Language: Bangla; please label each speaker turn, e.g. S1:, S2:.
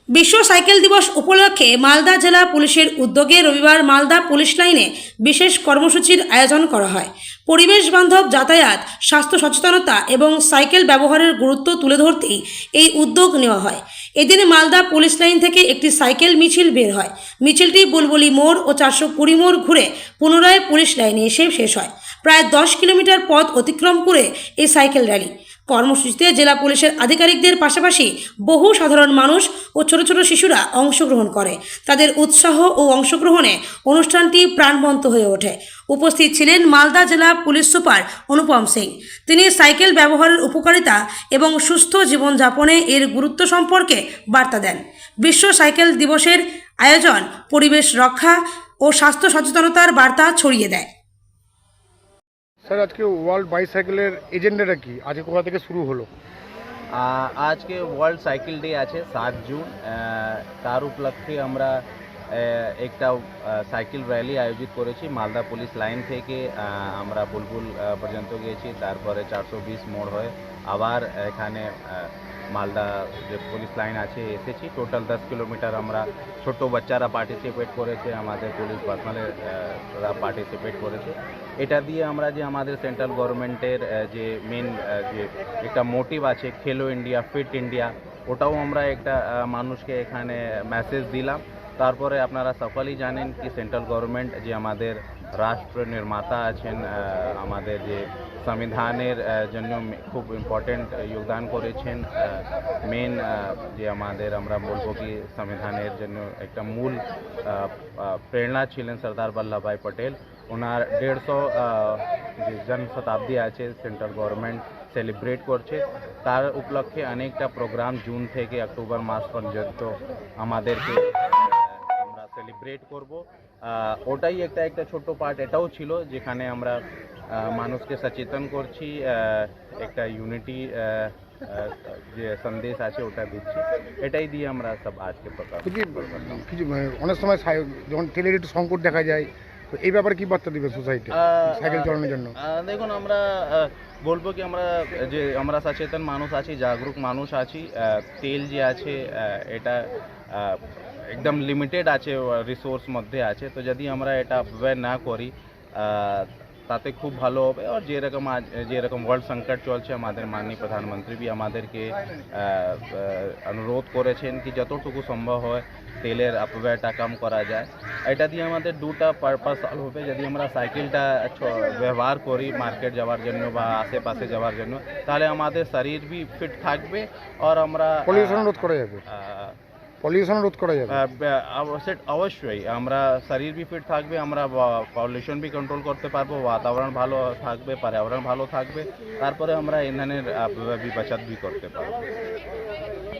S1: বিশ্ব সাইকেল দিবস উপলক্ষে মালদা জেলা পুলিশের উদ্যোগে রবিবার মালদা পুলিশ লাইনে বিশেষ কর্মসূচির আয়োজন করা হয়। পরিবেশ বান্ধব যাতায়াত, স্বাস্থ্য সচেতনতা এবং সাইকেল ব্যবহারের গুরুত্ব তুলে ধরতেই এই উদ্যোগ নেওয়া হয়। এদিনে মালদা পুলিশ লাইন থেকে একটি সাইকেল মিছিল বের হয়। মিছিলটি বুলবুলি মোড় ও 420 মোড় ঘুরে পুনরায় পুলিশ লাইনে এসে শেষ হয়। প্রায় 10 কিলোমিটার পথ অতিক্রম করে এই সাইকেল র্যালি। কর্মসূচিতে জেলা পুলিশের আধিকারিকদের পাশাপাশি বহু সাধারণ মানুষ ও ছোট ছোট শিশুরা অংশগ্রহণ করে। তাদের উৎসাহ ও অংশগ্রহণে অনুষ্ঠানটি প্রাণবন্ত হয়ে ওঠে। উপস্থিত ছিলেন মালদা জেলা পুলিশ সুপার অনুপম সিং। তিনি সাইকেল ব্যবহারের উপকারিতা এবং সুস্থ জীবনযাপনে এর গুরুত্ব সম্পর্কে বার্তা দেন। বিশ্ব সাইকেল দিবসের আয়োজন পরিবেশ রক্ষা ও স্বাস্থ্য সচেতনতার বার্তা ছড়িয়ে দেয়।
S2: স্যার, আজকে ওয়ার্ল্ড বাইসাইকেলের এজেন্ডাটা কি? আজকে কোথা থেকে শুরু হলো?
S3: আজকে ওয়ার্ল্ড সাইকেল ডে আছে 7 জুন। তার উপলক্ষে আমরা একটা সাইকেল র্যালি আয়োজিত করেছি। মালদা পুলিশ লাইন থেকে আমরা বুলবুল পর্যন্ত গিয়েছি, তারপরে 420 মোড় হয়ে আবার এখানে মালদা যে পুলিশ লাইন আছে এসেছি। টোটাল 10 কিলোমিটার আমরা ছোট বাচ্চারা পার্টিসিপেট করেছে, আমাদের পুলিশ পার্সোনালরা পার্টিসিপেট করেছে। এটা দিয়ে আমরা যে আমাদের সেন্ট্রাল গভর্নমেন্টের যে মেন যে একটা মোটিভ আছে খেলো ইন্ডিয়া ফিট ইন্ডিয়া, ওটাও আমরা একটা মানুষকে এখানে মেসেজ দিলাম। তারপরে আপনারা সকলেই জানেন কি সেন্ট্রাল গভর্নমেন্ট যে আমাদের রাষ্ট্র নির্মাতা আছেন, আমাদের যে সংবিধানের জন্য খুব ইম্পর্টেন্ট যোগদান করেছেন। মেন যে আমাদের আমরা বলবো কি সংবিধানের জন্য একটা মূল প্রেরণা ছিলেন সর্দার বল্লভভাই পটেল। ওনার 150 যে জন্ম শতাব্দী আছে সেন্ট্রাল গভর্নমেন্ট সেলিব্রেট করছে। তার উপলক্ষে অনেকটা প্রোগ্রাম জুন থেকে অক্টোবর মাস পর্যন্ত আমাদেরকে আমরা সেলিব্রেট করব। ওটাই একটা ছোট পার্ট এটাও ছিল যেখানে আমরা মানুষকে সচেতন করছি, একটা ইউনিটি যে সন্দেশ আছে ওটা দিচ্ছি। এটাই দিয়ে আমরা সব আজকে প্রকাশ
S2: কিছু অনেক সময় যখন তেলের একটু সংকট দেখা যায়, তো এই ব্যাপারে কি বার্তা দিবে সোসাইটি সাইকেল চালানোর জন্য?
S3: দেখুন, আমরা বলবো কি আমরা সচেতন মানুষ আছি, জাগরুক মানুষ আছি। তেল যে আছে এটা একদম লিমিটেড আছে, রিসোর্স মধ্যে আছে। তো যদি আমরা এটা অপব্যয় না করি তাতে খুব ভালো হবে। আর যেরকম ওয়ার্ল্ড সংকট চলছে, আমাদের মাননীয় প্রধানমন্ত্রী भी আমাদেরকে অনুরোধ করেছেন কি যতটুকু সম্ভব হয় তেলের অপব্যয়টা কম করা যায়। এটা দিয়ে আমাদের দুটা পারপাস হবে। যদি আমরা সাইকেলটা ব্যবহার করি মার্কেট যাওয়ার জন্য বা আশেপাশে যাওয়ার জন্য, তাহলে আমাদের শরীর भी ফিট থাকবে আর আমরা
S2: পলিউশন রোধ করা যাবে।
S3: অবশ্যই আমরা শরীর भी ফিট থাকবে, আমরা পলিউশন भी কন্ট্রোল করতে পারবো, বাতাবরণ ভালো থাকবে, পর্যাবরণ ভালো থাকবে, তারপরে আমরা ইন্ধনের বাঁচাত भी করতে পারবো।